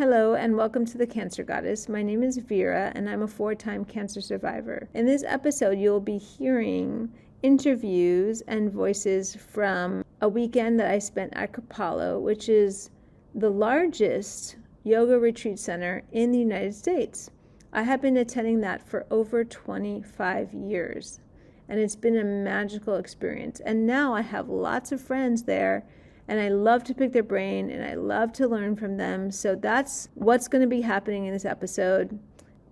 Hello and welcome to the Cancer Goddess. My name is Vera and I'm a 4-time cancer survivor. In this episode, you'll be hearing interviews and voices from a weekend that I spent at Kripalu, which is the largest yoga retreat center in the United States. I have been attending that for over 25 years and it's been a magical experience. And now I have lots of friends there and I love to pick their brain and I love to learn from them. So that's what's going to be happening in this episode.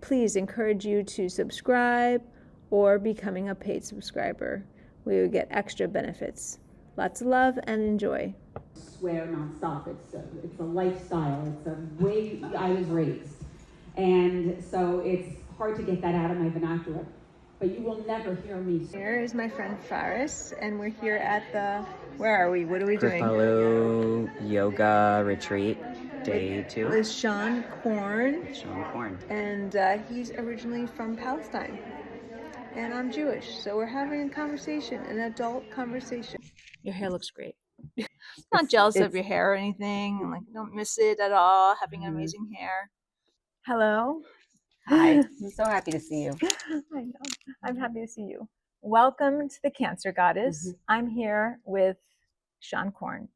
Please encourage you to subscribe or becoming a paid subscriber. We will get extra benefits. Lots of love and enjoy. Swear nonstop. It's a lifestyle. It's a way I was raised. And so it's hard to get that out of my vernacular. But you will never hear me. Here is my friend Faris, and we're here at the, where are we? What are we doing? Kripalu Yoga Retreat, Day 2. With Sean Korn. Sean Korn. And he's originally from Palestine. And I'm Jewish, so we're having a conversation, an adult conversation. Your hair looks great. I'm not jealous of your hair or anything. Like, don't miss it at all. Having amazing hair. Hello. Hi, I'm so happy to see you. I know. I'm happy to see you. Welcome to the Cancer Goddess. I'm here with Sean Korn.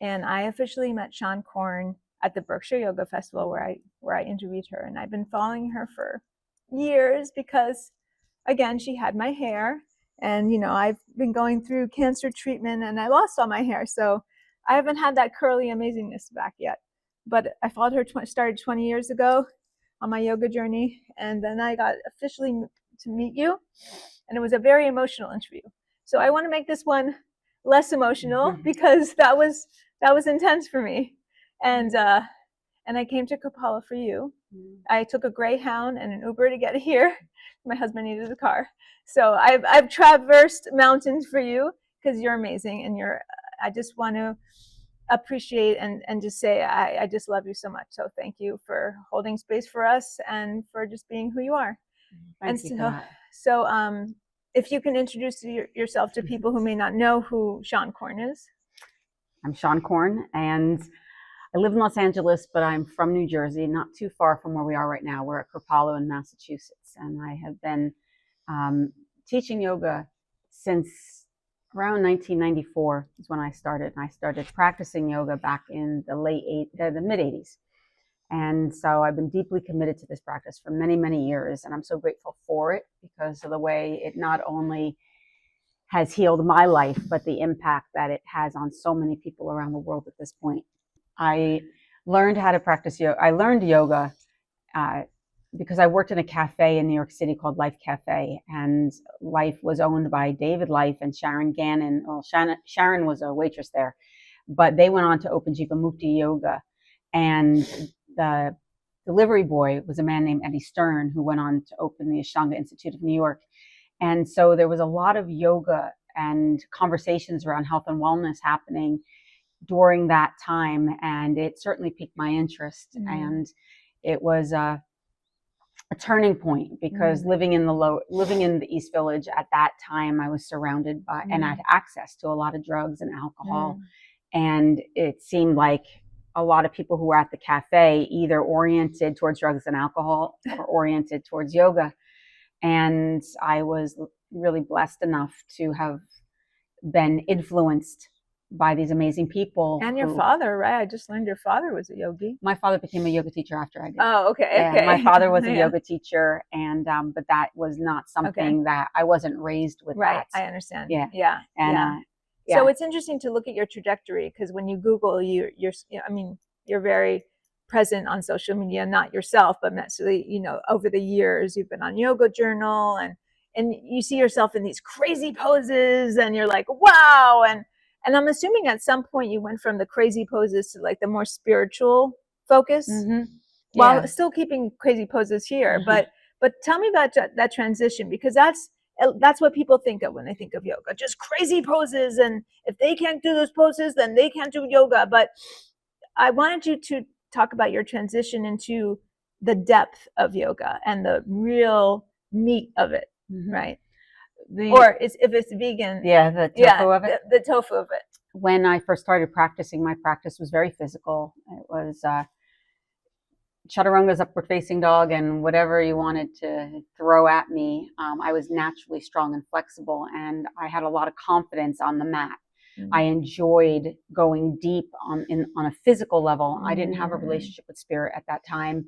And I officially met Sean Korn at the Berkshire Yoga Festival where I interviewed her. And I've been following her for years because, again, she had my hair. And, you know, I've been going through cancer treatment and I lost all my hair. So I haven't had that curly amazingness back yet. But I followed her, started 20 years ago on my yoga journey. And then I got officially to meet you. And it was a very emotional interview. So I want to make this one less emotional because that was intense for me. And I came to Kripalu for you. I took a Greyhound and an Uber to get here. My husband needed a car. So I've traversed mountains for you because you're amazing. And I just want to appreciate and just say I just love you so much. So thank you for holding space for us and for just being who you are. So if you can introduce yourself to people who may not know who Sean Korn is. I'm Sean Korn, and I live in Los Angeles, but I'm from New Jersey, not too far from where we are right now. We're at Kripalu in Massachusetts, and I have been teaching yoga since around 1994 is when I started. And I started practicing yoga back in the mid 80s. And so I've been deeply committed to this practice for many, many years. And I'm so grateful for it because of the way it not only has healed my life, but the impact that it has on so many people around the world at this point. I learned how to practice yoga. I learned yoga because I worked in a cafe in New York City called Life Cafe, and Life was owned by David Life and Sharon Gannon. Well, Sharon was a waitress there, but they went on to open Jivamukti Yoga, and the delivery boy was a man named Eddie Stern, who went on to open the Ashtanga Institute of New York. And so there was a lot of yoga and conversations around health and wellness happening during that time, and it certainly piqued my interest. And it was a turning point because living in the East Village at that time, I was surrounded by and I had access to a lot of drugs and alcohol, and it seemed like a lot of people who were at the cafe either oriented towards drugs and alcohol or oriented towards yoga. And I was really blessed enough to have been influenced by these amazing people. And your father, right? I just learned your father was a yogi. My father became a yoga teacher after I did. Oh, okay. Yeah, my father was a yoga teacher, and but that was not something that I wasn't raised with. Right, that. I understand. Yeah, yeah, and So it's interesting to look at your trajectory because when you Google, you're very present on social media, not yourself, but necessarily, over the years you've been on Yoga Journal and you see yourself in these crazy poses and you're like, wow. And I'm assuming at some point you went from the crazy poses to like the more spiritual focus while still keeping crazy poses here. But tell me about that transition, because that's what people think of when they think of yoga, just crazy poses. And if they can't do those poses, then they can't do yoga. But I wanted you to talk about your transition into the depth of yoga and the real meat of it, right? Or if it's vegan. Yeah, the tofu of it. The tofu of it. When I first started practicing, my practice was very physical. It was Chaturanga's upward facing dog, and whatever you wanted to throw at me, I was naturally strong and flexible, and I had a lot of confidence on the mat. I enjoyed going deep on a physical level. I didn't have a relationship with spirit at that time.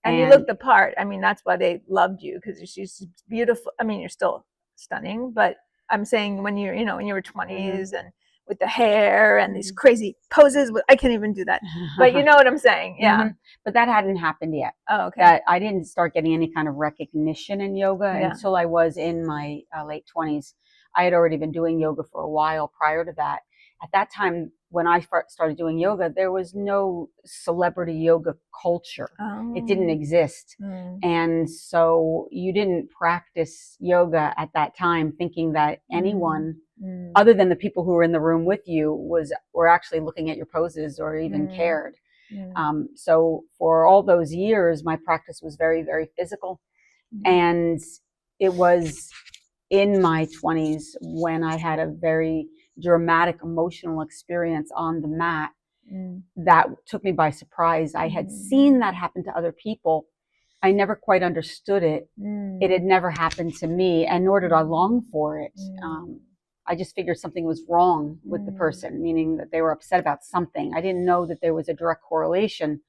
And you looked the part. I mean, that's why they loved you, because she's beautiful. I mean, you're still stunning, but I'm saying when you're, when you were 20s and with the hair and these crazy poses, I can't even do that. But you know what I'm saying? Yeah. But that hadn't happened yet. Oh, okay. I didn't start getting any kind of recognition in yoga until I was in my late 20s. I had already been doing yoga for a while prior to that. At that time, when I started doing yoga, there was no celebrity yoga culture. It didn't exist. And so you didn't practice yoga at that time thinking that anyone other than the people who were in the room with you were actually looking at your poses or even cared. So for all those years, my practice was very, very physical. And it was in my 20s when I had a very dramatic emotional experience on the mat that took me by surprise. I had seen that happen to other people. I never quite understood it. It had never happened to me, and nor did I long for it. I just figured something was wrong with the person, meaning that they were upset about something. I didn't know that there was a direct correlation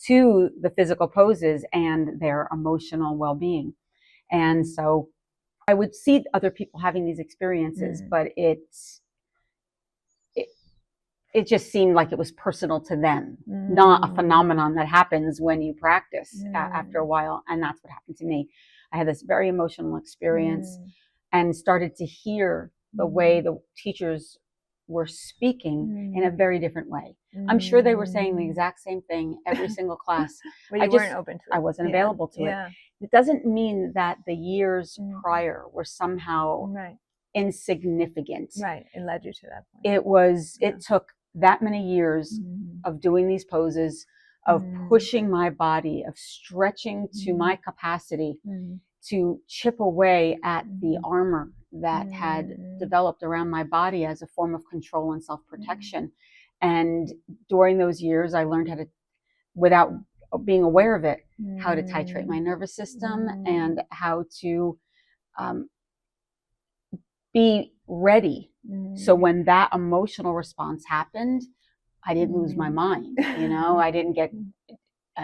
to the physical poses and their emotional well-being. And so I would see other people having these experiences, but it just seemed like it was personal to them, not a phenomenon that happens when you practice after a while. And that's what happened to me. I had this very emotional experience and started to hear the way the teachers were speaking in a very different way. I'm sure they were saying the exact same thing every single class. But you weren't open to it. I wasn't available to it. It doesn't mean that the years prior were somehow insignificant. Right. It led you to that point. It took that many years of doing these poses, of pushing my body, of stretching to my capacity to chip away at the armor that had developed around my body as a form of control and self-protection. And during those years, I learned how to, without being aware of it, how to titrate my nervous system and how to be ready. So when that emotional response happened, I didn't lose my mind. I didn't get,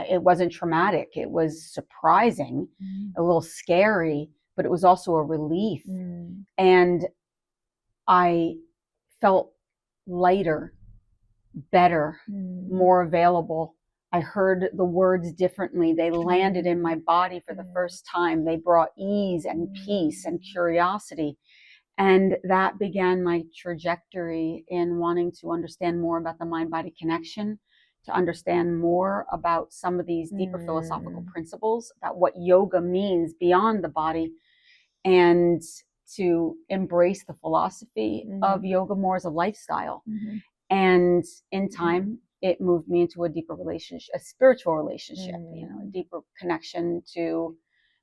it wasn't traumatic. It was surprising, a little scary, but it was also a relief. And I felt lighter, better, more available. I heard the words differently. They landed in my body for the first time. They brought ease and peace and curiosity. And that began my trajectory in wanting to understand more about the mind-body connection, to understand more about some of these deeper philosophical principles, about what yoga means beyond the body, and to embrace the philosophy of yoga more as a lifestyle. And in time, it moved me into a deeper relationship, a spiritual relationship, a deeper connection to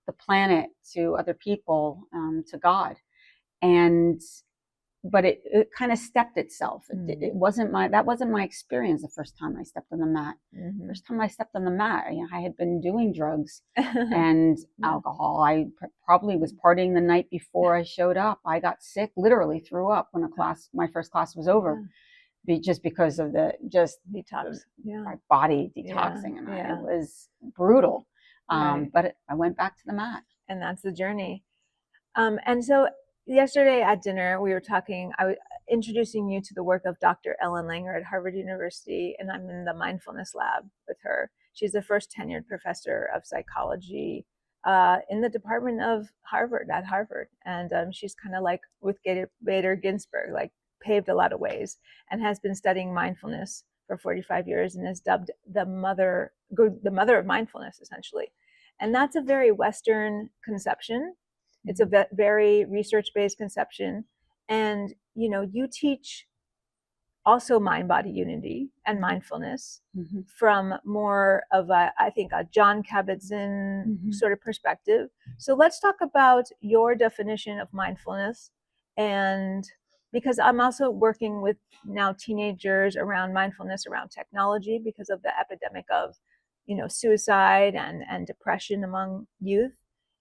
the planet, to other people, to God. But it kind of stepped itself. That wasn't my experience the first time I stepped on the mat. First time I stepped on the mat, I had been doing drugs and alcohol. I probably was partying the night before I showed up. I got sick, literally threw up when my first class was over, just because of the detox, my body detoxing, and it was brutal. But I went back to the mat, and that's the journey. And so yesterday at dinner, we were talking, I was introducing you to the work of Dr. Ellen Langer at Harvard University, and I'm in the mindfulness lab with her. She's the first tenured professor of psychology in the department of Harvard, at Harvard. And she's kind of like with Bader Ginsburg, like paved a lot of ways, and has been studying mindfulness for 45 years and is dubbed the mother of mindfulness, essentially. And that's a very Western conception. It's a very research-based conception. And, you teach also mind-body unity and mindfulness from more of a John Kabat-Zinn sort of perspective. So let's talk about your definition of mindfulness. And because I'm also working with now teenagers around mindfulness, around technology, because of the epidemic of, suicide and depression among youth.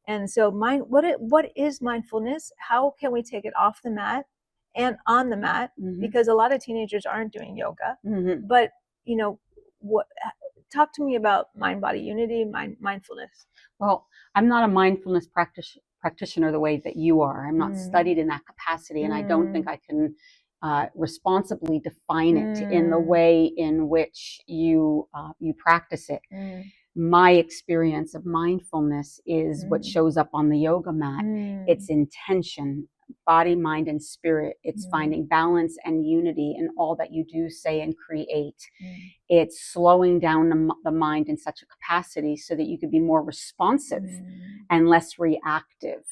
And so what is mindfulness? How can we take it off the mat and on the mat? Because a lot of teenagers aren't doing yoga. But what talk to me about mind-body unity, mindfulness. Well, I'm not a mindfulness practitioner the way that you are. I'm not studied in that capacity, and I don't think I can responsibly define it in the way in which you practice it. My experience of mindfulness is what shows up on the yoga mat. It's intention, body, mind, and spirit. It's finding balance and unity in all that you do, say, and create. It's slowing down the mind in such a capacity so that you could be more responsive and less reactive.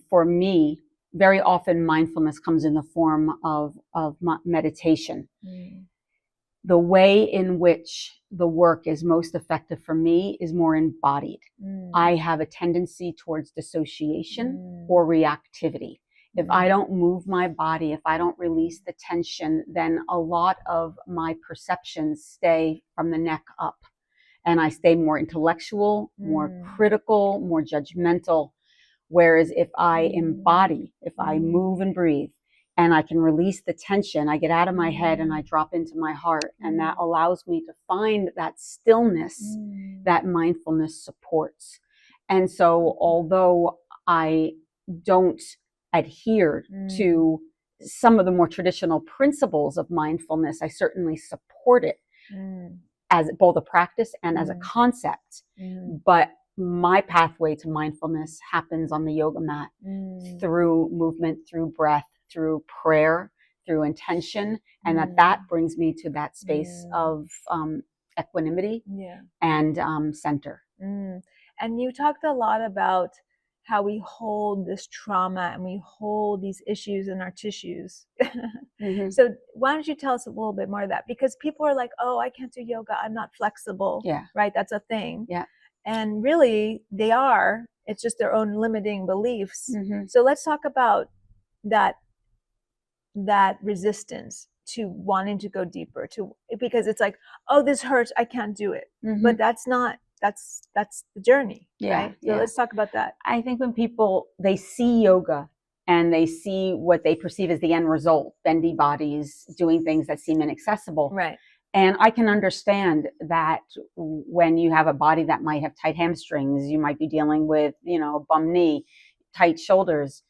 For me, very often mindfulness comes in the form of meditation. The way in which the work is most effective for me is more embodied. I have a tendency towards dissociation or reactivity. If I don't move my body, if I don't release the tension, then a lot of my perceptions stay from the neck up. And I stay more intellectual, more critical, more judgmental. Whereas if I embody, if I move and breathe, and I can release the tension, I get out of my head and I drop into my heart. And that allows me to find that stillness that mindfulness supports. And so although I don't adhere to some of the more traditional principles of mindfulness, I certainly support it as both a practice and as a concept. But my pathway to mindfulness happens on the yoga mat through movement, through breath, through prayer, through intention, and that brings me to that space of equanimity and center. And you talked a lot about how we hold this trauma and we hold these issues in our tissues. So why don't you tell us a little bit more of that? Because people are like, oh, I can't do yoga, I'm not flexible. Right? That's a thing. And really they are. It's just their own limiting beliefs. So let's talk about that resistance to wanting to go deeper, because it's like, oh, this hurts, I can't do it. But that's the journey, right? So let's talk about that. I think when people, they see yoga and they see what they perceive as the end result, bendy bodies doing things that seem inaccessible. Right. And I can understand that when you have a body that might have tight hamstrings, you might be dealing with, a bum knee, tight shoulders,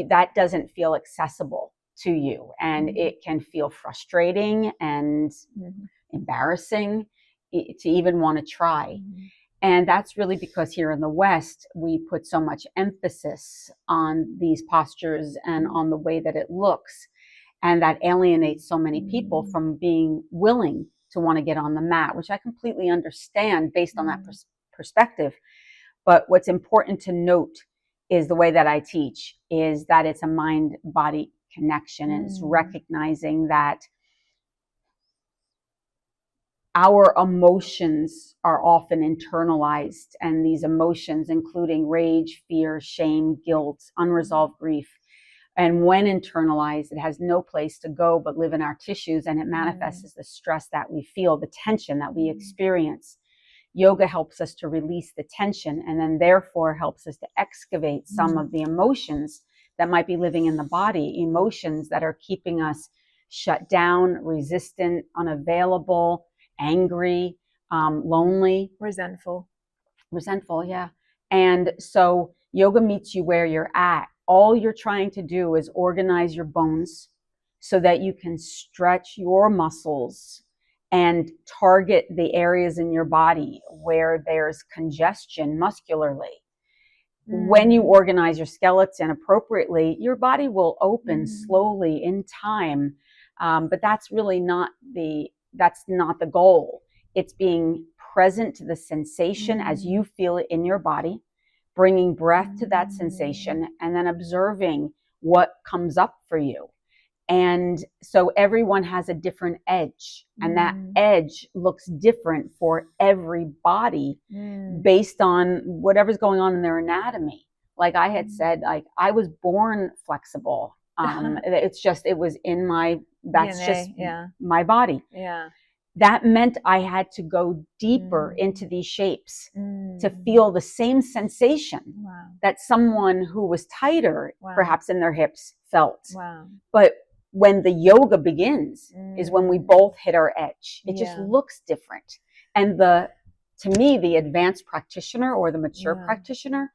that doesn't feel accessible to you. And it can feel frustrating and embarrassing to even want to try. And that's really because here in the West, we put so much emphasis on these postures and on the way that it looks. And that alienates so many people from being willing to want to get on the mat, which I completely understand based on that perspective. But what's important to note is the way that I teach is that it's a mind-body connection. And it's recognizing that our emotions are often internalized, and these emotions, including rage, fear, shame, guilt, unresolved grief. And when internalized, it has no place to go but live in our tissues, and it manifests as the stress that we feel, the tension that we experience. Yoga helps us to release the tension, and then therefore helps us to excavate some of the emotions that might be living in the body, emotions that are keeping us shut down, resistant, unavailable, angry, lonely, resentful, yeah. And so yoga meets you where you're at. All you're trying to do is organize your bones so that you can stretch your muscles and target the areas in your body where there's congestion muscularly. When you organize your skeleton appropriately, your body will open slowly in time. But that's really not the goal. It's being present to the sensation as you feel it in your body, bringing breath to that sensation, and then observing what comes up for you. And so everyone has a different edge, and that edge looks different for every body based on whatever's going on in their anatomy. Like I had said, like I was born flexible. It was in my, that's DNA, just my body. Yeah. that meant I had to go deeper into these shapes to feel the same sensation that someone who was tighter, perhaps in their hips, felt. But when the yoga begins is when we both hit our edge. It just looks different. And to me, the advanced practitioner or the mature practitioner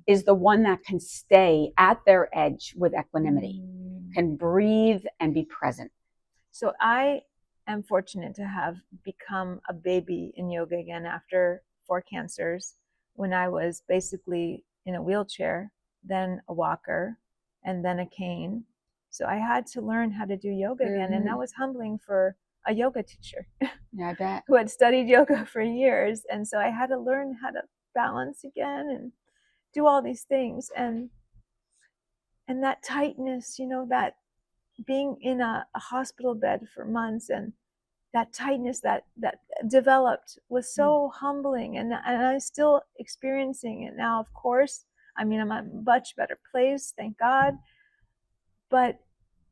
is the one that can stay at their edge with equanimity, can breathe and be present. So I am fortunate to have become a baby in yoga again after 4 cancers, when I was basically in a wheelchair, then a walker, and then a cane. So I had to learn how to do yoga again, and that was humbling for a yoga teacher. Yeah, I bet. Who had studied yoga for years. And so I had to learn how to balance again and do all these things. And that tightness, that being in a hospital bed for months, and that tightness that developed was so humbling, and I'm still experiencing it now. Of course, I'm in a much better place, thank God, but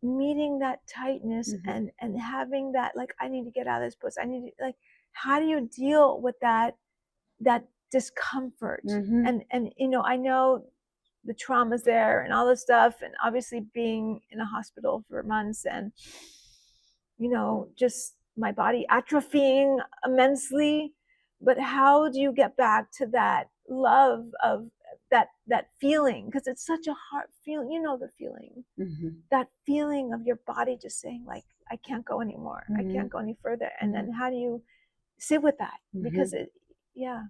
meeting that tightness and having that, like, I need to get out of this place, I need to, like, how do you deal with that discomfort? And I know the trauma's there and all this stuff, and obviously being in a hospital for months, and just my body atrophying immensely. But how do you get back to that love of that feeling? Because it's such a hard feeling, the feeling, that feeling of your body just saying, like, I can't go anymore, I can't go any further. And then how do you sit with that? Because you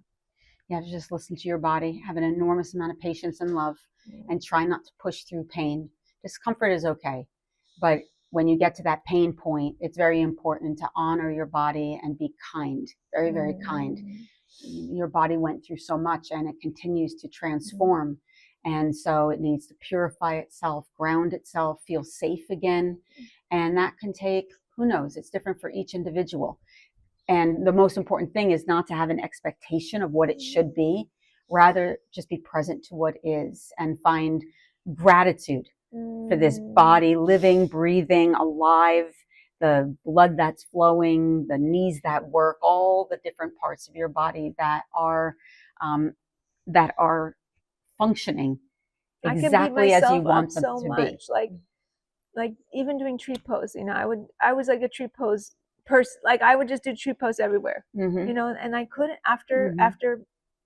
have to just listen to your body, have an enormous amount of patience and love, and try not to push through pain. Discomfort is okay, but when you get to that pain point, it's very important to honor your body and be kind, very, very kind. Your body went through so much, and it continues to transform. And so it needs to purify itself, ground itself, feel safe again. And that can take, who knows, it's different for each individual. And the most important thing is not to have an expectation of what it should be, rather just be present to what is and find gratitude for this body, living, breathing, alive, the blood that's flowing, the knees that work, all the different parts of your body that are functioning exactly as you want them to be. Like even doing tree pose, I was like a tree pose person. Like I would just do tree pose everywhere, and I couldn't after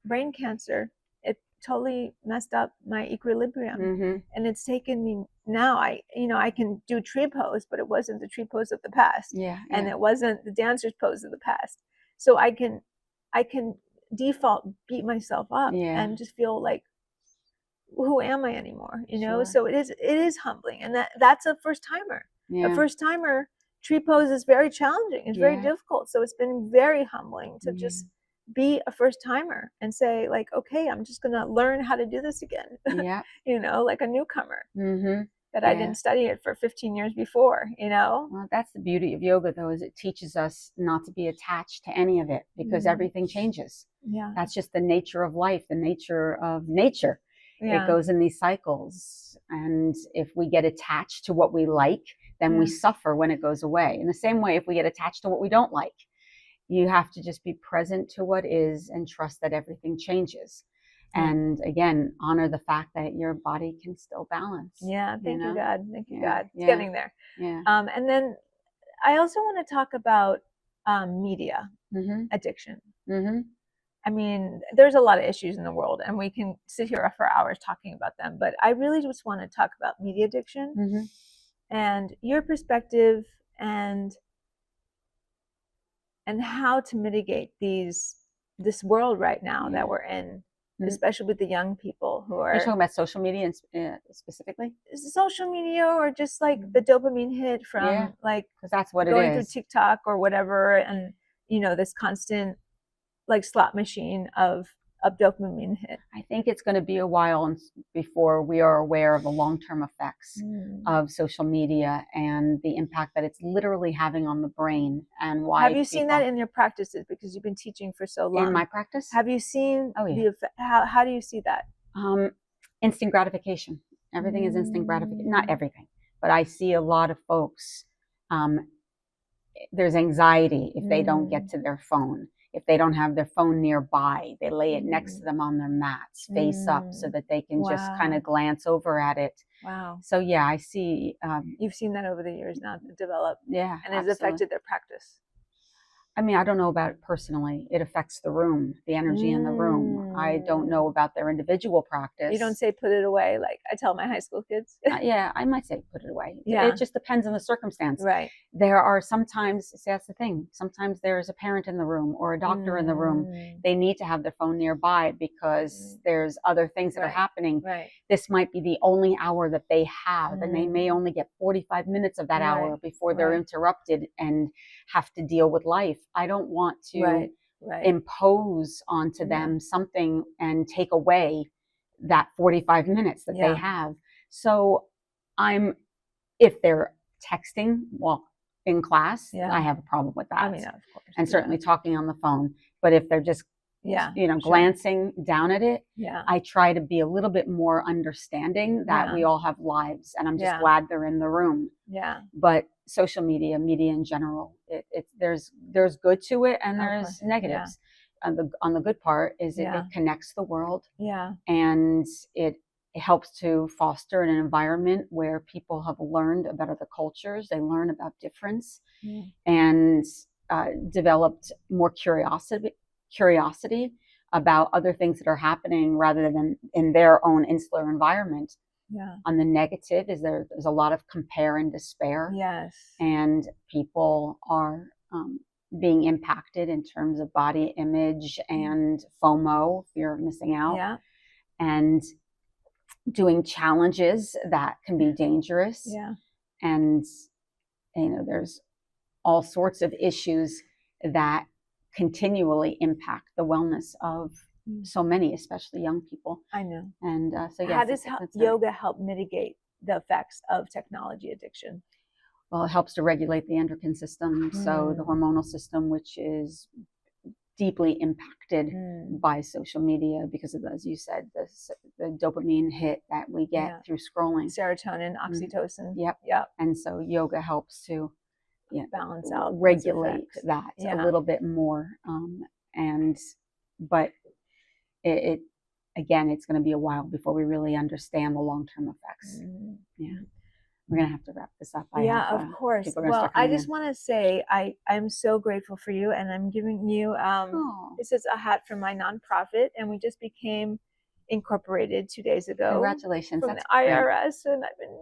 brain cancer. It totally messed up my equilibrium, and it's taken me now. I can do tree pose, but it wasn't the tree pose of the past, and it wasn't the dancer's pose of the past. So I can default beat myself up and just feel like, who am I anymore? So it is humbling, and that's a first timer. A first timer tree pose is very challenging. It's very difficult. So it's been very humbling to just be a first timer and say, like, okay, I'm just gonna learn how to do this again. Like a newcomer that I didn't study it for 15 years before. Well, that's the beauty of yoga, though, is it teaches us not to be attached to any of it, because everything changes. That's just the nature of life, the nature of nature. It goes in these cycles, and if we get attached to what we like, then we suffer when it goes away. In the same way, if we get attached to what we don't like, you have to just be present to what is and trust that everything changes. And again, honor the fact that your body can still balance. Thank you, God. Thank you, God. It's getting there. Yeah. And then I also want to talk about media addiction. I mean, there's a lot of issues in the world, and we can sit here for hours talking about them, but I really just want to talk about media addiction and your perspective, and how to mitigate this world right now that we're in, especially with the young people who are. You're talking about social media specifically? Social media, or just like the dopamine hit from like, because that's what going it is. through TikTok or whatever, and this constant like slot machine of dopamine hit. I think it's going to be a while before we are aware of the long-term effects of social media and the impact that it's literally having on the brain, and why. Have you seen that in your practices? Because you've been teaching for so long. In my practice? Have you seen the effect? How do you see that? Instant gratification. Everything is instant gratification. Not everything, but I see a lot of folks there's anxiety if they don't get to their phone. If they don't have their phone nearby, they lay it next to them on their mats, face up, so that they can just kind of glance over at it. Wow. So yeah, I see. You've seen that over the years now develop. Yeah. And has affected their practice. I mean, I don't know about it personally. It affects the room, the energy in the room. I don't know about their individual practice. You don't say put it away like I tell my high school kids. Yeah, I might say put it away. Yeah. It just depends on the circumstance. Right. There are sometimes, see, that's the thing. Sometimes there's a parent in the room or a doctor in the room. They need to have their phone nearby because there's other things that are happening. Right. This might be the only hour that they have, and they may only get 45 minutes of that hour before they're interrupted and have to deal with life. I don't want to impose onto them something and take away that 45 minutes that they have. So if they're texting in class, I have a problem with that. I mean, of course. And certainly talking on the phone. But if they're just glancing down at it, I try to be a little bit more understanding that we all have lives, and I'm just glad they're in the room. Yeah. But social media in general, there's good to it and there's negatives. On the good part is it connects the world. Yeah. And it helps to foster an environment where people have learned about other cultures. They learn about difference and developed more curiosity about other things that are happening rather than in their own insular environment. Yeah. On the negative is there's a lot of compare and despair. Yes. And people are being impacted in terms of body image and FOMO, fear of missing out. Yeah. And doing challenges that can be dangerous. Yeah. And there's all sorts of issues that continually impact the wellness of so many, especially young people. I know. And so yes, how does yoga help mitigate the effects of technology addiction? Well, it helps to regulate the endocrine system, so the hormonal system, which is deeply impacted by social media because of, as you said, the dopamine hit that we get through scrolling. Serotonin, oxytocin. Yep. And so yoga helps to balance out, regulate that a little bit more. But it again, it's going to be a while before we really understand the long-term effects. Yeah. We're going to have to wrap this up. Of course. Well, I just want to say I'm so grateful for you, and I'm giving you this is a hat from my nonprofit, and we just became incorporated 2 days ago. Congratulations. From the IRS, and I've been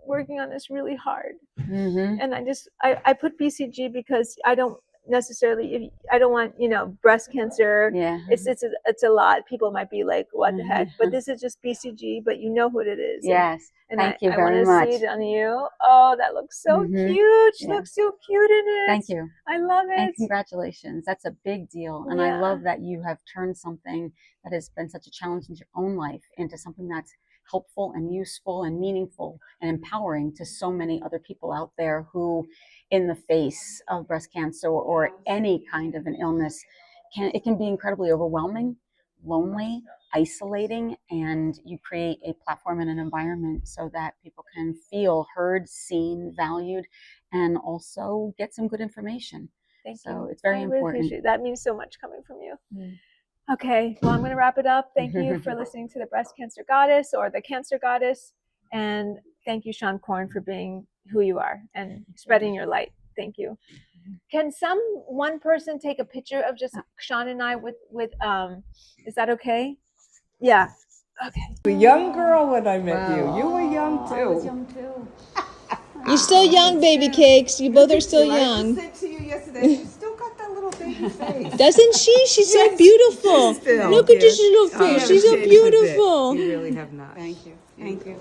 working on this really hard. And I put BCG because I don't necessarily, I don't want, breast cancer. Yeah. It's a lot. People might be like, what the heck? But this is just BCG, but you know what it is. Yes. And thank you very much. I want to see it on you. Oh, that looks so cute. She looks so cute in it. Thank you. I love it. And congratulations. That's a big deal. And I love that you have turned something that has been such a challenge in your own life into something that's helpful and useful and meaningful and empowering to so many other people out there who, in the face of breast cancer or any kind of an illness, it can be incredibly overwhelming, lonely, isolating, and you create a platform and an environment so that people can feel heard, seen, valued, and also get some good information. Thank you. So it's very important. That means so much coming from you. Okay, well, I'm going to wrap it up. Thank you for listening to the Breast Cancer Goddess or the Cancer Goddess. And thank you, Sean Korn, for being who you are and spreading your light. Thank you. Can one person take a picture of just Sean and I with is that okay? Yeah. Okay. A young girl when I met you. You were young too. I was young too. You're still young, baby cakes. You both are still young. I said to you yesterday, you still got that little baby face. Doesn't she? She's so beautiful. Look at this little face. She's so beautiful. You really have not. Thank you. Thank you.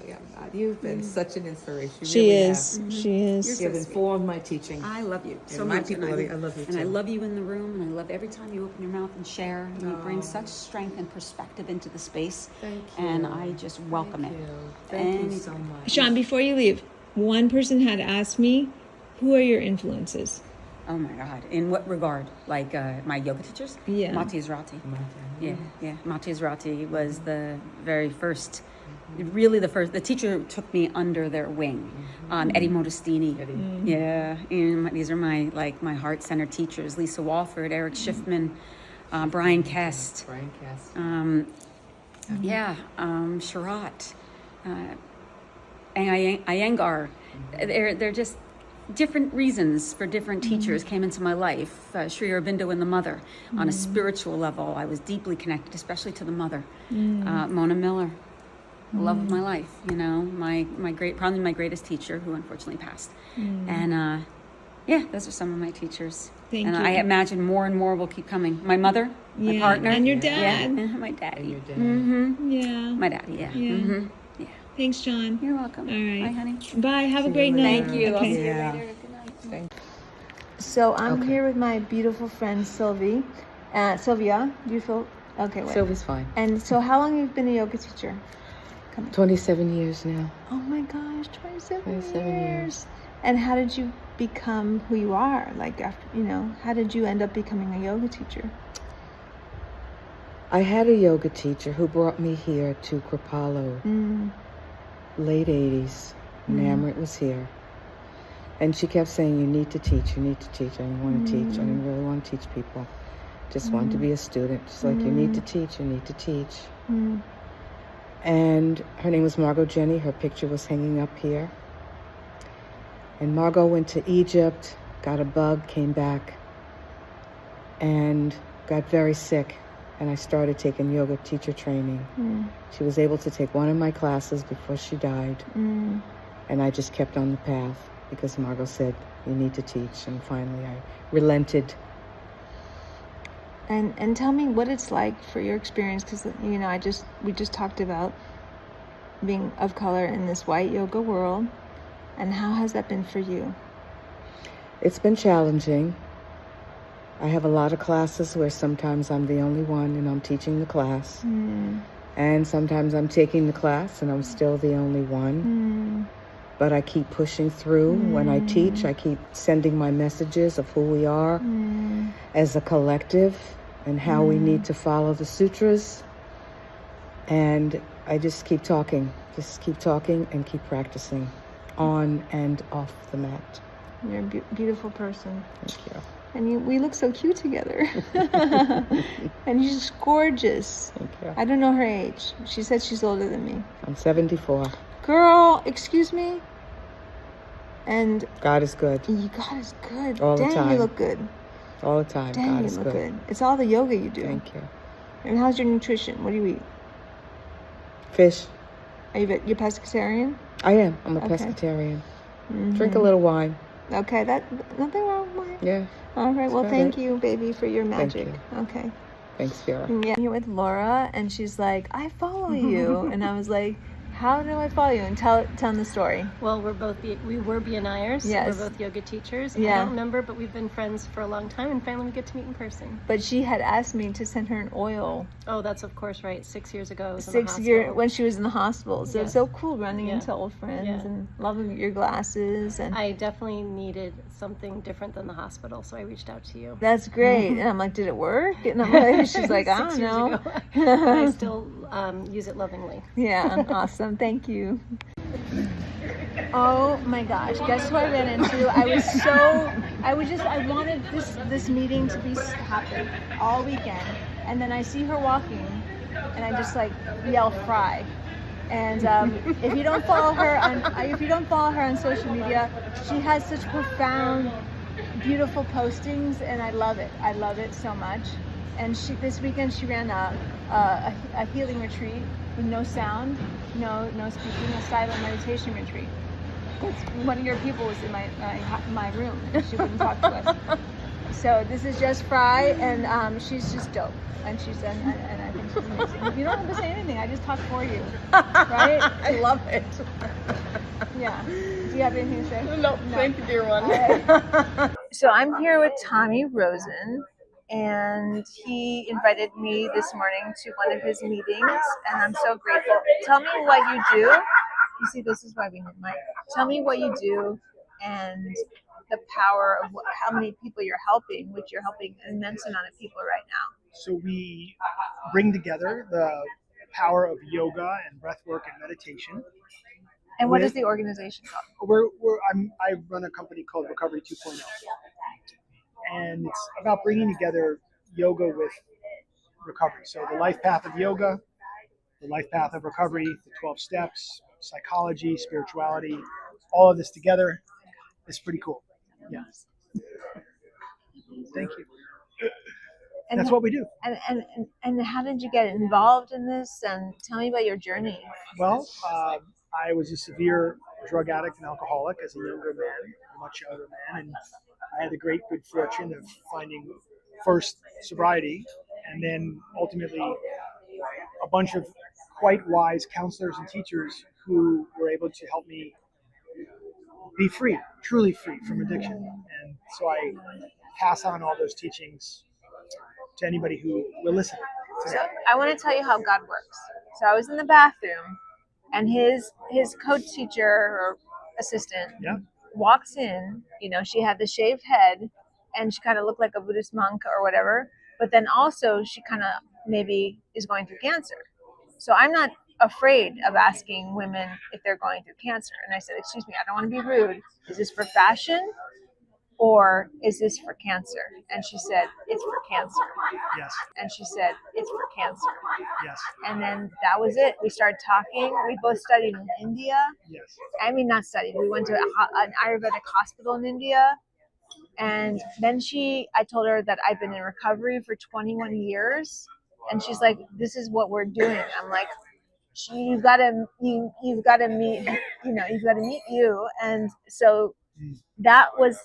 You've been such an inspiration. She is. She is. You've informed my teaching. I love you so much. I love you too. And I love you in the room, and I love every time you open your mouth and share. You bring such strength and perspective into the space. Thank you. And I just welcome it. Thank you so much. Sean, before you leave, one person had asked me, who are your influences? Oh my God. In what regard? Like my yoga teachers? Yeah. Mati Ezrati. Yeah. Mati Ezrati was the very first really the teacher who took me under their wing, Eddie Modestini. Yeah, and these are my heart-centered teachers: Lisa Walford, Eric Schiffman, Brian Kest. Sharat, Iyengar. They're just different reasons for different teachers came into my life. Sri Aurobindo and the mother. On a spiritual level, I was deeply connected, especially to the mother. Mona Miller, the love of my life. You know, probably my greatest teacher, who unfortunately passed. And those are some of my teachers. Thank and you. I imagine more and more will keep coming. My mother, my partner, and your dad. my daddy. Yeah. My daddy, yeah. Yeah. Thanks, John. You're welcome. All right. Bye, honey. Bye. Have a great night. Thank you. I'll see you Okay. later. Good night. So I'm here with my beautiful friend Sylvia. Do you feel okay? Wait. Sylvia's fine. And so, how long have you been a yoga teacher? 27 years now. Oh my gosh, 27 27 years. And how did you become who you are? Like, after, how did you end up becoming a yoga teacher? I had a yoga teacher who brought me here to Kripalu, late 80s, when Amrit was here. And she kept saying, you need to teach, you need to teach. I didn't want to teach. I didn't really want to teach people. Just wanted to be a student. She's like, you need to teach, you need to teach. And her name was Margot Jenny. Her picture was hanging up here. And Margot went to Egypt, got a bug, came back, and got very sick. And I started taking yoga teacher training. She was able to take one of my classes before she died. And I just kept on the path because Margot said, you need to teach. And finally I relented. And tell me what it's like for your experience, because we just talked about being of color in this white yoga world, and how has that been for you? It's been challenging. I have a lot of classes where sometimes I'm the only one and I'm teaching the class. And sometimes I'm taking the class and I'm still the only one. But I keep pushing through. When I teach, I keep sending my messages of who we are as a collective and how we need to follow the sutras. And I just keep talking and keep practicing on and off the mat. You're a beautiful person. Thank you. And we look so cute together. And you're just gorgeous. Thank you. I don't know her age. She said she's older than me. I'm 74. Girl, excuse me. And God is good. God is good. All the Dang, time. you look good. All the time. Dang, God you is look good. good. It's all the yoga you do. Thank you. And how's your nutrition? What do you eat? Fish. Are you're pescatarian? I am. I'm a Okay. pescatarian. Drink a little wine. Okay, nothing wrong with mine. Yeah. All right, well, about thank it. you, baby, for your Thank magic. you. Okay. Thanks, Vera. Yeah, I'm here with Laura, and she's like, I follow you. And I was like, how do I follow you? And tell them the story. Well, we were BNIers. Yes. We're both yoga teachers. Yeah. I don't remember, but we've been friends for a long time, and finally we get to meet in person. But she had asked me to send her an oil Oh, that's of course right. 6 years ago, I was in the hospital. when she was in the hospital. So it's Yes. so cool running Yeah. into old friends Yeah. and loving your glasses. And I definitely needed something different than the hospital, so I reached out to you. that's great. And I'm like, did it work? And I'm like, she's like, I 6 don't years know. ago. I still use it lovingly. Yeah, awesome. Thank you. Oh my gosh, guess who I ran into? I wanted this meeting to be happen all weekend. And then I see her walking and I just like yell fry. And if you don't follow her on social media, she has such profound, beautiful postings, and I love it. I love it so much. And this weekend she ran a healing retreat with no sound, no speaking, a silent meditation retreat. One of your people was in my room, and she wouldn't talk to us. So this is just Fry, and she's just dope. And and I think she's amazing. You don't have to say anything. I just talk for you, right? I love it. Yeah. Do you have anything to say? No, thank you, dear one. So I'm here with Tommy Rosen, and he invited me this morning to one of his meetings, and I'm so grateful. Tell me what you do. You see, this is why we need Mike. Tell me what you do and the power of how many people you're helping, which you're helping an immense amount of people right now. So we bring together the power of yoga and breath work and meditation. And what is the organization called? I run a company called Recovery 2.0, and it's about bringing together yoga with recovery. So the life path of yoga, the life path of recovery, the 12 steps, psychology, spirituality, all of this together is pretty cool. Yeah. Thank you. And that's what we do. And how did you get involved in this? And tell me about your journey. Well, I was a severe drug addict and alcoholic as a younger man, a much younger man, and I had the great good fortune of finding first sobriety, and then ultimately a bunch of quite wise counselors and teachers who were able to help me be free, truly free from addiction. And so I pass on all those teachings to anybody who will listen. So I want to tell you how God works. So I was in the bathroom, and his co-teacher or assistant walks in. You know, she had the shaved head, and she kind of looked like a Buddhist monk or whatever. But then also she kind of maybe is going through cancer. So I'm not afraid of asking women if they're going through cancer. And I said, excuse me, I don't want to be rude. Is this for fashion? Or is this for cancer? And she said, it's for cancer. Yes. And she said, it's for cancer. Yes. And then that was it. We started talking. We both studied in India. Yes. I mean, not studied. We went to an Ayurvedic hospital in India. And then I told her that I've been in recovery for 21 years. And she's like, this is what we're doing. I'm like, you've got to meet, you've got to meet you. And so that was,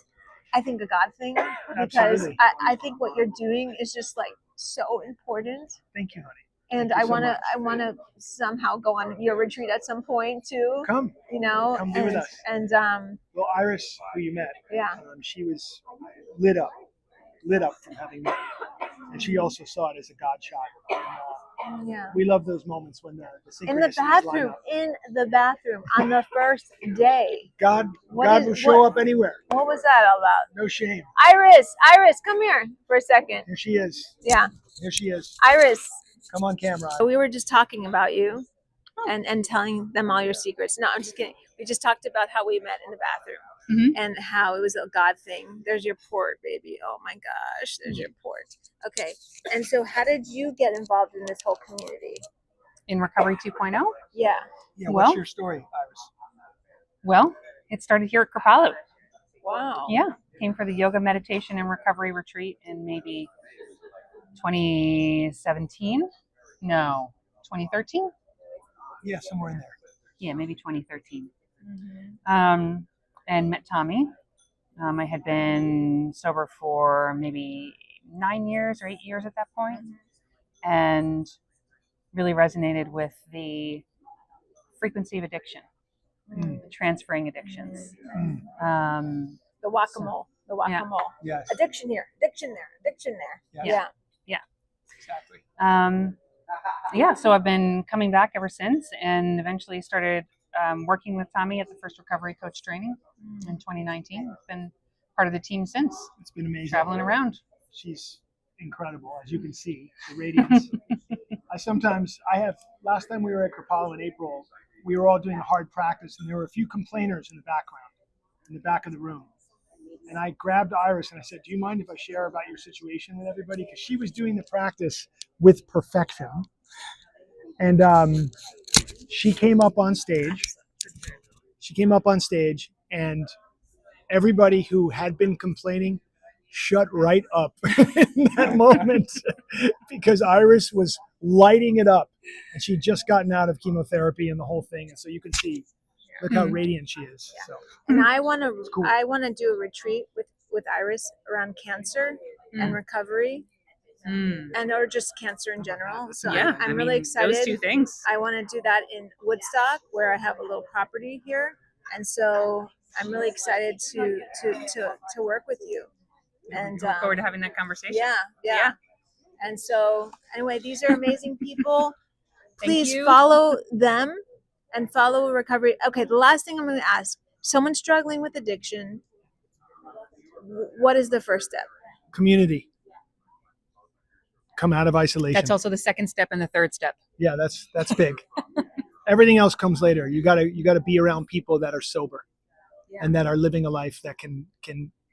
I think, a God thing, because I think what you're doing is just like so important. Thank you, honey. And I want to somehow go on your retreat at some point too. Come, you know, come be with us. And well, Iris, who you met, she was lit up from having met you, and she also saw it as a God shot. And, we love those moments when the synchronicities line up. In the bathroom on the first day. God will show up anywhere. What was that all about? No shame. Iris, come here for a second. Here she is. Yeah. Here she is. Iris. Come on camera. We were just talking about you and telling them all your secrets. No, I'm just kidding. We just talked about how we met in the bathroom and how it was a God thing. There's your port, baby. Oh my gosh, there's your port. Okay. And so how did you get involved in this whole community? In Recovery 2.0? Yeah. Yeah, what's your story, Iris? Well, it started here at Kripalu. Wow. Yeah. Came for the yoga meditation and recovery retreat in maybe 2017? No, 2013? Yeah, somewhere in there. Yeah, maybe 2013. And met Tommy. I had been sober for maybe 9 years or 8 years at that point, and really resonated with the frequency of addiction, the transferring addictions. The whack-a-mole. Yes. Addiction here, addiction there, addiction there. Yeah. Exactly. So I've been coming back ever since, and eventually started working with Tommy at the first recovery coach training in 2019. I've been part of the team since. It's been amazing. Traveling around. She's incredible, as you can see, the radiance. Last time we were at Kripalu in April, we were all doing a hard practice, and there were a few complainers in the background, in the back of the room. And I grabbed Iris and I said, do you mind if I share about your situation with everybody? Because she was doing the practice with perfection. And she came up on stage. And everybody who had been complaining shut right up in that moment, because Iris was lighting it up. And she'd just gotten out of chemotherapy and the whole thing. And so you can see, look how radiant she is. So. And I want to do a retreat with Iris around cancer and recovery, and or just cancer in general. So I'm really excited. Those two things. I want to do that in Woodstock, where I have a little property here, and so I'm really excited to work with you. And look forward to having that conversation. Yeah. And so anyway, these are amazing people. Please follow them. And follow recovery. Okay, the last thing I'm going to ask, someone struggling with addiction, what is the first step? Community. come out of isolation. That's also the second step and the third step. Yeah, that's big. Everything else comes later. You gotta be around people that are sober and that are living a life that can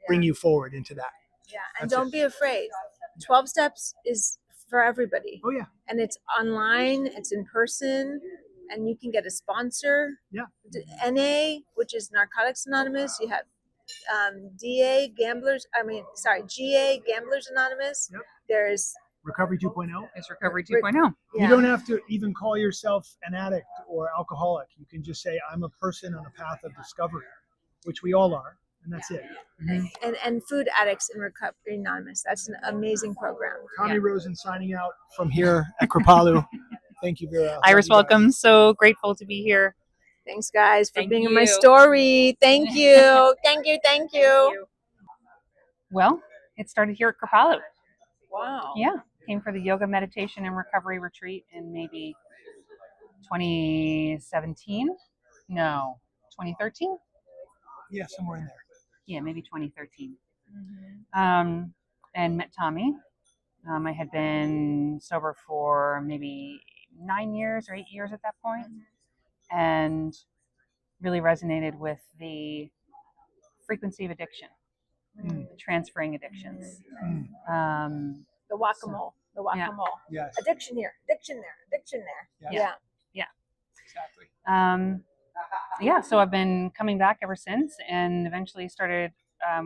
bring you forward into that. Yeah, and That's don't it. be afraid. 12 steps is for everybody. Oh yeah. And it's online, it's in person, and you can get a sponsor. Yeah. NA, which is Narcotics Anonymous. You have GA, Gamblers Anonymous. Yep. There's Recovery 2.0. It's Recovery 2.0. You don't have to even call yourself an addict or alcoholic. You can just say, I'm a person on a path of discovery, which we all are, and that's it. And Food Addicts in Recovery Anonymous. That's an amazing program. Tommy Rosen signing out from here at Kripalu. Thank you, Vera. Iris, welcome. So grateful to be here. Thanks, guys, for Thank being in my you. story. Thank you. Thank you. Well, it started here at Kripalu. Wow. Yeah. Came for the yoga meditation and recovery retreat in maybe 2017. No, 2013. Yeah, somewhere in there. Yeah, maybe 2013. And met Tommy. I had been sober for maybe 9 years or 8 years at that point, and really resonated with the frequency of addiction, transferring addictions. The whack-a-mole. Yes. Addiction here, addiction there, addiction there. Yeah. Exactly. Yeah, so I've been coming back ever since, and eventually started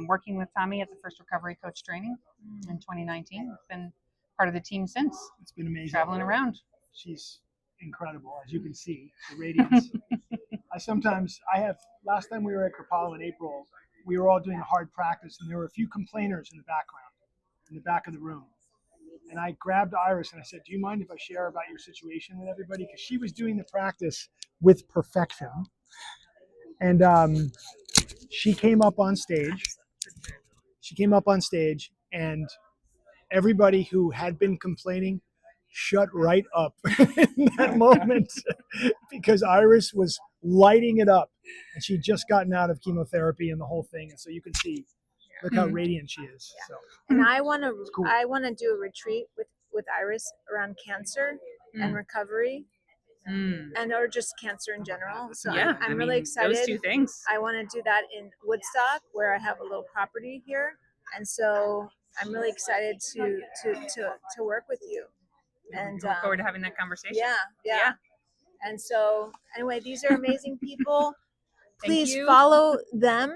working with Tommy at the first recovery coach training in 2019. I've been part of the team since. It's been amazing. Traveling around. She's incredible, as you can see, the radiance. Last time we were at Kripalu in April, we were all doing a hard practice, and there were a few complainers in the background, in the back of the room. And I grabbed Iris and I said, do you mind if I share about your situation with everybody? Because she was doing the practice with perfection. And she came up on stage. And everybody who had been complaining shut right up in that moment because Iris was lighting it up. And she'd just gotten out of chemotherapy and the whole thing. And so you can see, look how radiant she is. So. And I want to cool. do a retreat with Iris around cancer and recovery, and or just cancer in general. So I'm really excited. Those two things. I want to do that in Woodstock, where I have a little property here, and so I'm really excited to work with you. And look forward to having that conversation. Yeah. And so anyway, these are amazing people. Please you. follow them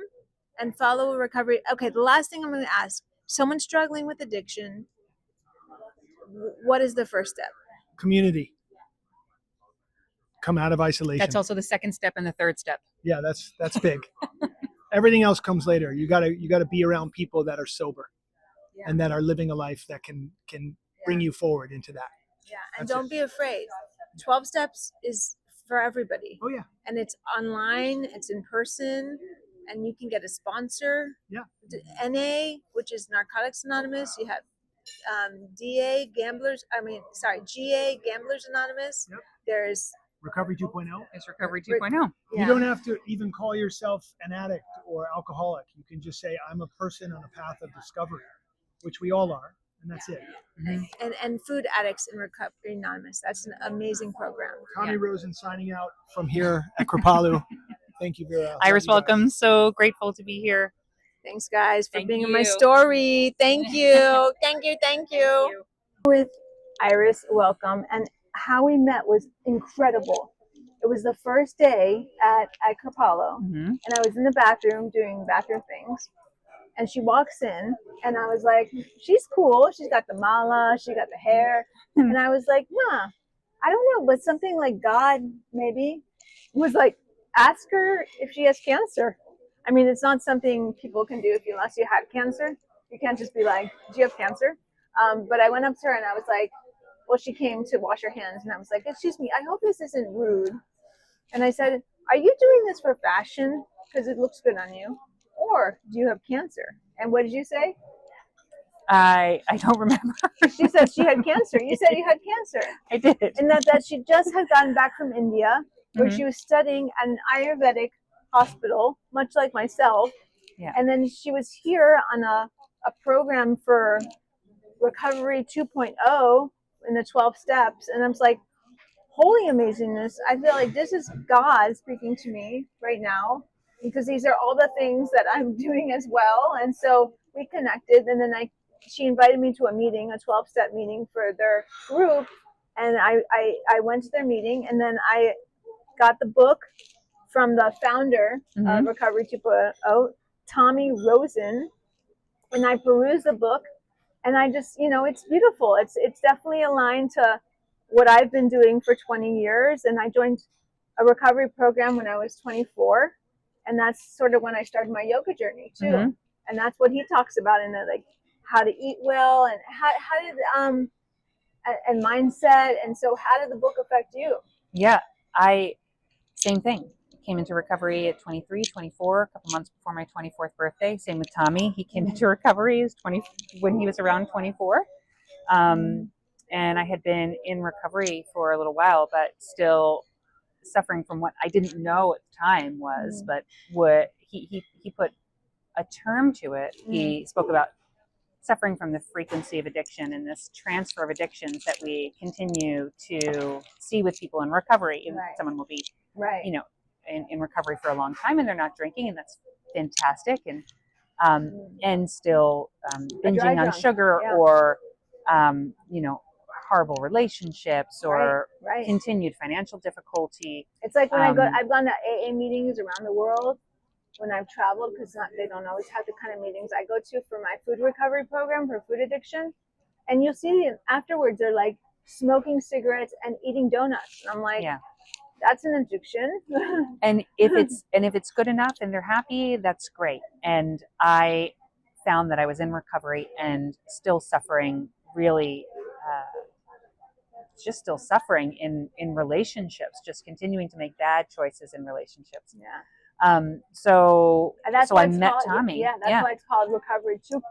and follow recovery. Okay, the last thing I'm going to ask: someone struggling with addiction, what is the first step? Community. Come out of isolation. That's also the second step and the third step. Yeah, that's big. Everything else comes later. You gotta be around people that are sober and that are living a life that can bring you forward into that. Yeah, and That's don't be afraid. 12 steps is for everybody. Oh yeah. And it's online, it's in person, and you can get a sponsor. Yeah. NA, which is Narcotics Anonymous. You have GA, Gamblers Anonymous. Yep. There's Recovery 2.0. It's Recovery 2.0. You don't have to even call yourself an addict or alcoholic. You can just say, I'm a person on a path of discovery, which we all are, and that's it. And Food Addicts in Recovery Anonymous. That's an amazing program. Tommy Rosen signing out from here at Kripalu. Thank you, Vera. Iris, welcome. So grateful to be here. Thanks, guys, for Thank being in my you. story. Thank you. Thank you. With Iris, welcome. And how we met was incredible. It was the first day at Kripalu, and I was in the bathroom doing bathroom things. And she walks in, and I was like, she's cool. She's got the mala, she got the hair. And I was like, I don't know, but something like God maybe was like, ask her if she has cancer. I mean, it's not something people can do unless you had cancer. You can't just be like, do you have cancer? But I went up to her and I was like, well, she came to wash her hands. And I was like, excuse me, I hope this isn't rude. And I said, are you doing this for fashion because it looks good on you? Or do you have cancer? And what did you say? I don't remember. She said she had cancer. You said you had cancer. I did. And that she just had gotten back from India, where she was studying at an Ayurvedic hospital, much like myself. Yeah. And then she was here on a program for Recovery 2.0 in the 12 steps. And I'm like, holy amazingness. I feel like this is God speaking to me right now, because these are all the things that I'm doing as well. And so we connected, and then she invited me to a meeting, a 12-step meeting for their group. And I went to their meeting, and then I got the book from the founder of Recovery 2.0, Tommy Rosen, and I perused the book, and I just, it's beautiful. It's definitely aligned to what I've been doing for 20 years. And I joined a recovery program when I was 24, and that's sort of when I started my yoga journey too. And that's what he talks about in the, like, how to eat well, and how did and mindset. And so how did the book affect you? Yeah, same thing. Came into recovery at 23, 24, a couple months before my 24th birthday. Same with Tommy. He came into recovery when he was around 24. And I had been in recovery for a little while, but still suffering from what I didn't know at the time was, but what he put a term to it. He spoke about suffering from the frequency of addiction and this transfer of addictions that we continue to see with people in recovery. Someone will be, in recovery for a long time, and they're not drinking, and that's fantastic. And still binging on sugar, or horrible relationships, or continued financial difficulty. It's like when I've gone to AA meetings around the world when I've traveled, because they don't always have the kind of meetings I go to for my food recovery program for food addiction. And you'll see afterwards, they're like smoking cigarettes and eating donuts. And I'm like, that's an addiction. And if it's good enough and they're happy, that's great. And I found that I was in recovery and still suffering, really, just still suffering in relationships, just continuing to make bad choices in relationships. So I met Tommy. That's why it's called Recovery 2.0.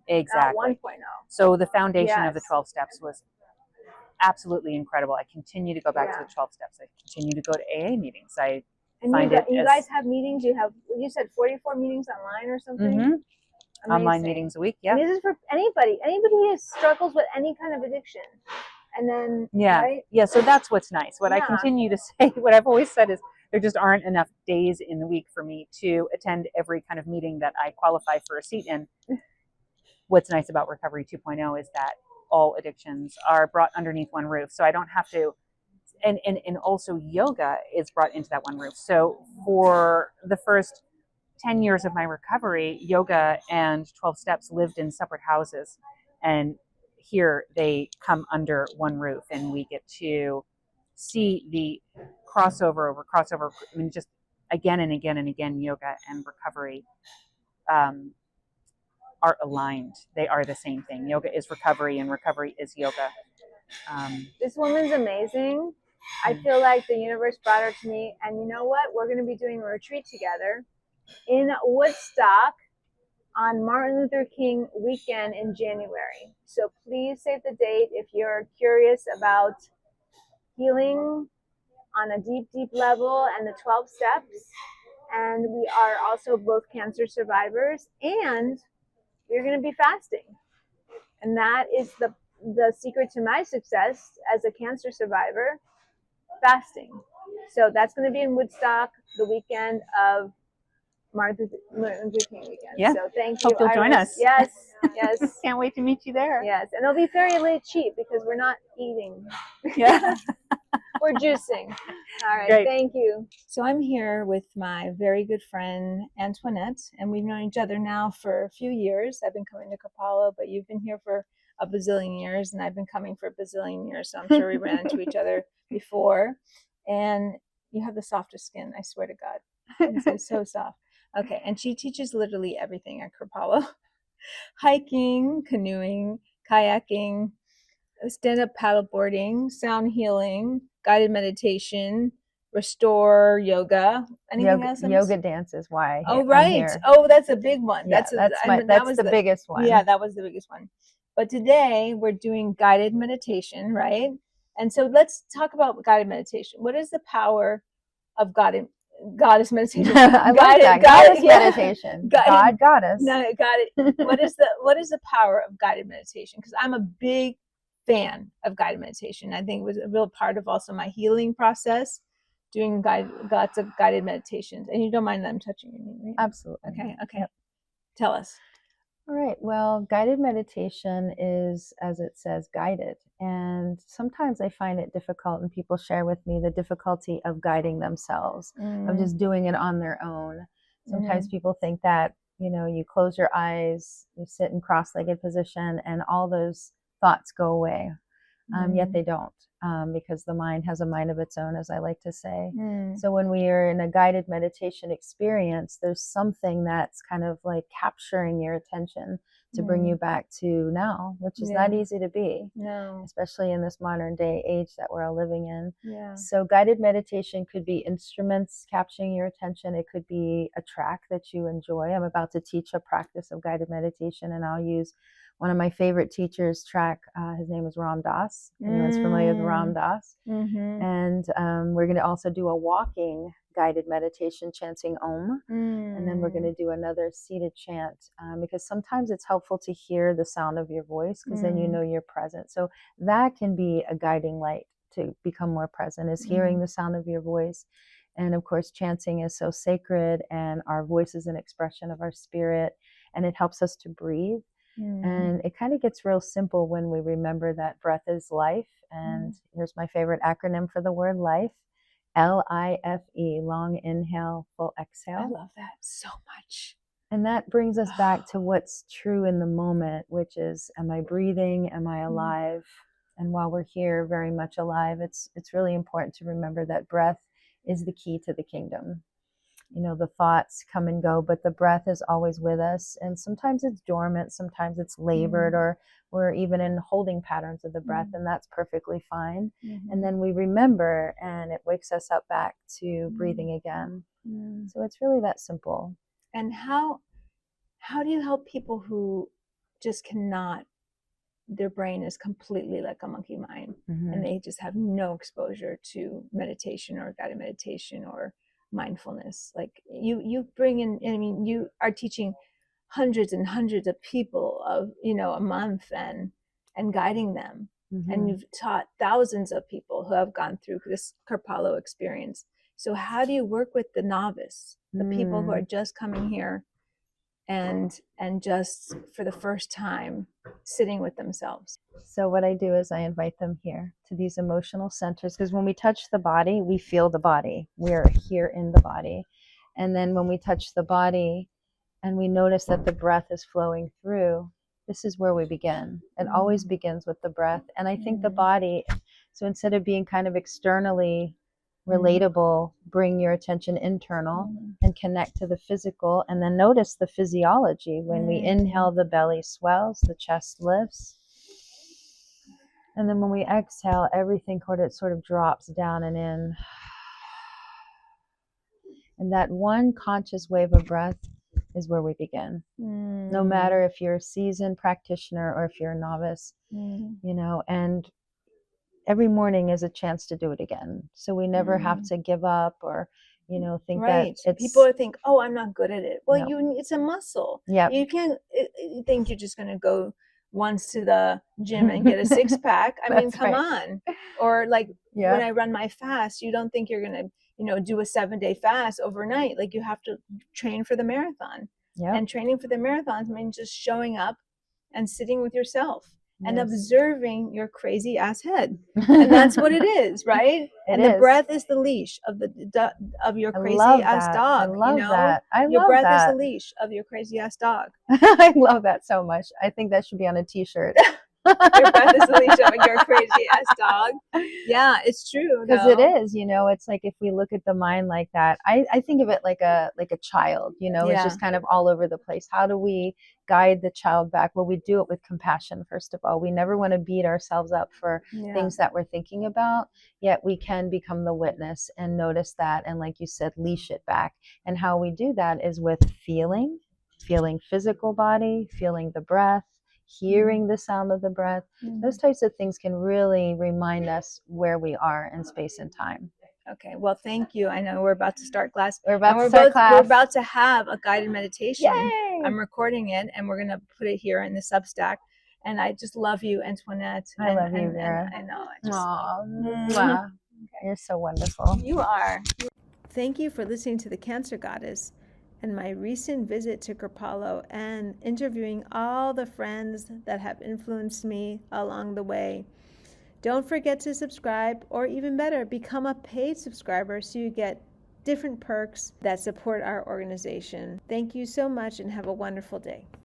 Exactly. 1.0. So the foundation of the 12 steps was absolutely incredible. I continue to go back to the 12 steps. I continue to go to AA meetings. You guys have meetings. You said 44 meetings online or something. Online meetings a week. Yeah. And this is for anybody who struggles with any kind of addiction. And then so that's what's nice. What I continue to say, what I've always said is, there just aren't enough days in the week for me to attend every kind of meeting that I qualify for a seat in. What's nice about Recovery 2.0 is that all addictions are brought underneath one roof. So I don't have to, and also yoga is brought into that one roof. So for the first 10 years of my recovery, yoga and 12 steps lived in separate houses. And here they come under one roof, and we get to see the crossover over crossover. I mean, just again and again and again, yoga and recovery are aligned. They are the same thing. Yoga is recovery, and recovery is yoga. This woman's amazing. I feel like the universe brought her to me. And you know what? We're going to be doing a retreat together in Woodstock on Martin Luther King weekend in January. So please save the date if you're curious about healing on a deep, deep level and the 12 steps. And we are also both cancer survivors, and we're going to be fasting. And that is the secret to my success as a cancer survivor, fasting. So that's going to be in Woodstock the weekend of Martin Luther King weekend. Yeah. So thank you. Hope you'll join us. Yes. Can't wait to meet you there. Yes. And it'll be very cheap because we're not eating. Yeah. We're juicing. All right. Great. Thank you. So I'm here with my very good friend, Antoinette, and we've known each other now for a few years. I've been coming to Kripalu, but you've been here for a bazillion years, and I've been coming for a bazillion years. So I'm sure we ran into each other before. And you have the softest skin, I swear to God. It's so soft. Okay. And she teaches literally everything at Kripalu. Hiking, canoeing, kayaking, stand-up paddleboarding, sound healing, guided meditation, restore yoga. Anything else? Yoga dance is why. Oh, right. Oh, that's a big one. Yeah, that's the biggest one. Yeah, that was the biggest one. But today we're doing guided meditation, right? And so let's talk about guided meditation. What is the power of guided goddess meditation. I love that. Goddess meditation. God got us. No, got it. What is the power of guided meditation? Because I'm a big fan of guided meditation. I think it was a real part of also my healing process, doing lots of guided meditations. And you don't mind that I'm touching your knee, right? Absolutely. Okay. Yep. Tell us. All right. Well, guided meditation is, as it says, guided. And sometimes I find it difficult, and people share with me the difficulty of guiding themselves, of just doing it on their own. Sometimes people think that, you close your eyes, you sit in cross-legged position, and all those thoughts go away. Yet they don't, because the mind has a mind of its own, as I like to say. So when we are in a guided meditation experience, there's something that's kind of like capturing your attention to bring you back to now, which is not easy to be, especially in this modern day age that we're all living in. So guided meditation could be instruments capturing your attention. It could be a track that you enjoy. I'm about to teach a practice of guided meditation, and I'll use one of my favorite teachers' track. His name is Ram Dass. Anyone's familiar with Ram Dass? And we're going to also do a walking guided meditation, chanting Om. And then we're going to do another seated chant, because sometimes it's helpful to hear the sound of your voice, because then you know you're present. So that can be a guiding light to become more present, is hearing the sound of your voice. And of course, chanting is so sacred, and our voice is an expression of our spirit, and it helps us to breathe. And it kind of gets real simple when we remember that breath is life. And here's my favorite acronym for the word life: LIFE, long inhale, full exhale. I love that so much. And that brings us back to what's true in the moment, which is, am I breathing? Am I alive? And while we're here, very much alive, it's really important to remember that breath is the key to the kingdom. The thoughts come and go, but the breath is always with us. And sometimes it's dormant, sometimes it's labored, or we're even in holding patterns of the breath, and that's perfectly fine. And then we remember, and it wakes us up back to breathing again. So it's really that simple. And how do you help people who just cannot, their brain is completely like a monkey mind, and they just have no exposure to meditation or guided meditation or mindfulness? Like you bring in, you are teaching hundreds and hundreds of people of a month, and guiding them, and you've taught thousands of people who have gone through this Kripalu experience. So how do you work with the novice, the people who are just coming here and just for the first time sitting with themselves? So what I do is I invite them here to these emotional centers, because when we touch the body, we feel the body. We're here in the body. And then when we touch the body and we notice that the breath is flowing through, this is where we begin. It always begins with the breath. And I think the body, so instead of being kind of externally relatable, bring your attention internal and connect to the physical, and then notice the physiology. When we inhale, the belly swells, the chest lifts. And then when we exhale, everything sort of drops down and in. And that one conscious wave of breath is where we begin. No matter if you're a seasoned practitioner or if you're a novice, and every morning is a chance to do it again. So we never have to give up or, think that it's... People think, oh, I'm not good at it. Well, it's a muscle. Yeah. You can't think you're just going to go once to the gym and get a six pack. I mean, come on. Or like when I run my fast, you don't think you're going to, do a 7-day fast overnight. Like you have to train for the marathon. And training for the marathons means just showing up and sitting with yourself and observing your crazy ass head. And that's what it is, right? The breath is the leash of your crazy ass dog. I love that. Your breath is the leash of your crazy ass dog. I love that so much. I think that should be on a t-shirt. Your breath is the leash of your crazy ass dog. Yeah, it's true. Because it is, it's like if we look at the mind like that, I think of it like a child, it's just kind of all over the place. How do we guide the child back? Well, we do it with compassion, first of all. We never want to beat ourselves up for things that we're thinking about, yet we can become the witness and notice that, and like you said, leash it back. And how we do that is with feeling physical body, feeling the breath, hearing the sound of the breath. Those types of things can really remind us where we are in space and time. Okay, well, thank you. I know we're about to start class. We're about And to start class. We're about to have a guided meditation. Yay! I'm recording it, and we're going to put it here in the Substack. And I just love you, Antoinette. I love you, Vera. I know. I just, Aw, you're so wonderful. You are. Thank you for listening to The Cancer Goddess and my recent visit to Kripalu and interviewing all the friends that have influenced me along the way. Don't forget to subscribe, or even better, become a paid subscriber so you get different perks that support our organization. Thank you so much and have a wonderful day.